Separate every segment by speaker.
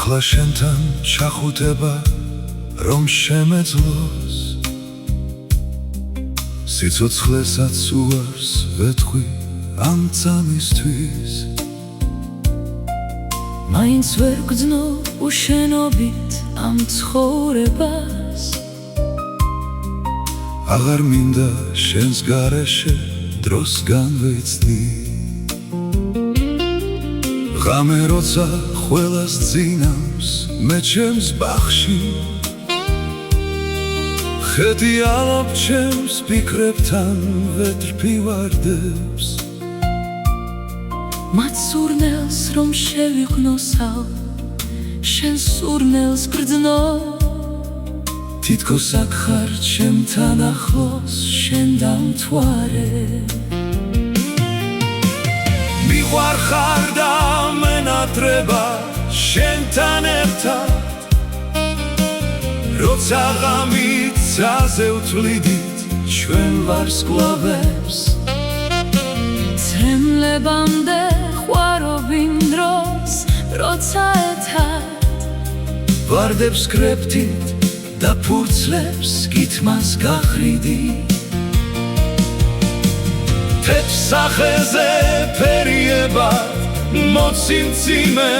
Speaker 1: ახლა შენთან ჩახუტება რომ შემეძლოს სიცოცხლესაც უარს ვეთქვი ამ წამისთვის
Speaker 2: მაინც ვერ გძნო უშენობით ამ ცხოვრებას
Speaker 1: აღარ მინდა შენს გარეშე დროს განვეცდი ღამე როცა ყველას ძინავს მე ჩემს ბახში ხედი ალავ ჩემს ფიქრებთან ვეტრფი ვარდებს
Speaker 2: მათ სურნელს რომ შევიყვნოსავ შენ სურნელს გრძნო
Speaker 1: თითქოს აქ ხარ ჩემთან ახლოს შენ დამთვარე მიყვარხარ და მენატრება შენთან ერთად როცა ღამით ცაზე ვთვლიდით ჩვენ ვარსკვლავებს
Speaker 2: ცრემლებამდე ყვარობ იმ დროს როცა ერთად
Speaker 1: ვარდებს კრეფთით და ფურცლებს კითმას გახრიდით თეთრ სახეზე ფერიებად მოციმციმე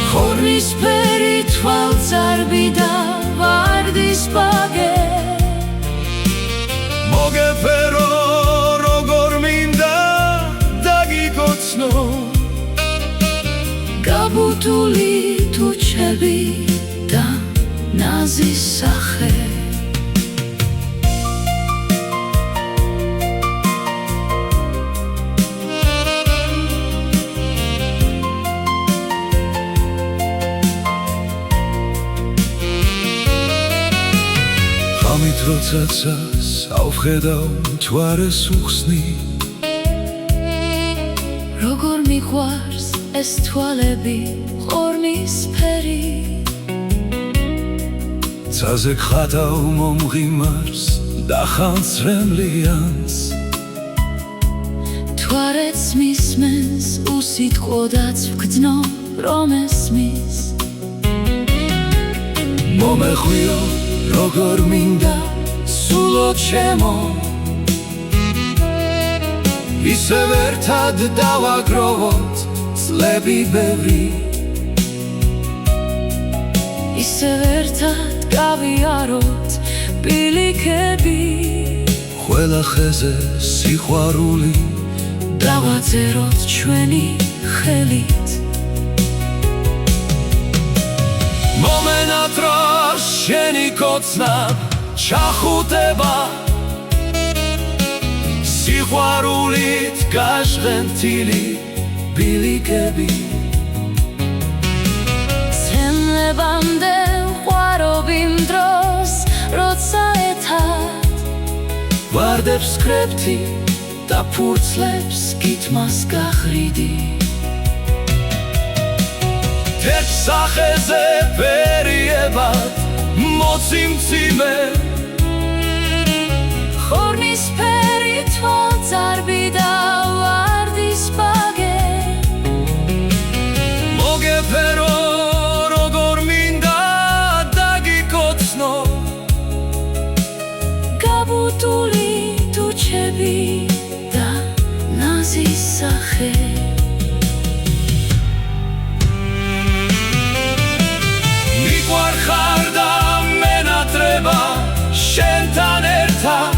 Speaker 2: ხორნისფერი თვალწარბი და ვარდის ბაგე
Speaker 1: მოგეფერო როგორ მინდა დაგიკოცნო
Speaker 2: გაბუთული თუჩები და ნაზის სახე
Speaker 1: ღამით როცაცას ავხედავ მთვარეს უხსნი
Speaker 2: როგორ მიყვარს ეს თვალები ხორნისფერი
Speaker 1: ცაზე გხატავ მომღიმარს და ხანცრემლიანს
Speaker 2: თვარეც მისმენს უსიტყვოდაც ვგძნო რომ ესმის
Speaker 1: მომეხვიო როგორ მინდა სულო ჩემო ისევ ერთად დავაგროვოთ წლები ბევრი
Speaker 2: ისევ ერთად გავიაროთ პილიქები
Speaker 1: ყველა ხეზე სიყვარული
Speaker 2: დავაწეროთ ჩვენი ხელით
Speaker 1: მომენატრა შენი კოცნა ჩახუტება სიყვარულით გაჟღენთილი ბილიკები
Speaker 2: ცრემლებამდე ყვარობ იმ დროს როცა ერთად
Speaker 1: ვარდებს კრეფთი და ფურცლებს კითმას გახრიდით თეთრ სახეზე ფერიებად მოციმციმე
Speaker 2: ხორნისფერი თვალწარბი და ვარდის ბაგე
Speaker 1: მოგეფერო როგორ მინდა დაგიკოცნო
Speaker 2: გაბუთული თუჩები და ნაზის სახე
Speaker 1: მიყვარხარ და მენატრება შენთან ერთად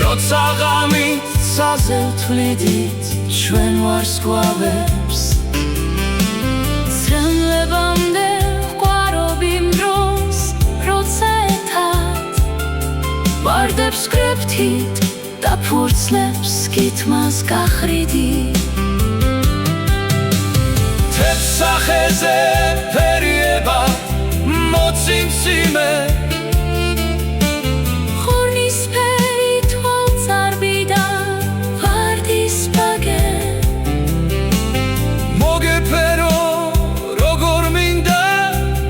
Speaker 1: როცა ღამით
Speaker 2: ცაზე ვთვლიდით ჩვენ ვარსკვლავებს ცრემლებამდე ყვარობ იმ დროს როცა ერთად ვარდებს კრეფთით და ფურცლებს კითმას გახრიდით
Speaker 1: თეთრ სახეზე ფერიებად მოციმციმე
Speaker 2: ხორნისფერი თვალწარბი და ვარდის ბაგე
Speaker 1: მოგეფერო როგორ მინდა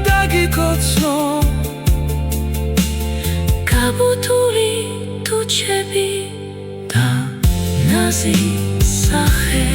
Speaker 1: დაგიკოცნო
Speaker 2: გაბუთული თუჩები და ნაზის სახე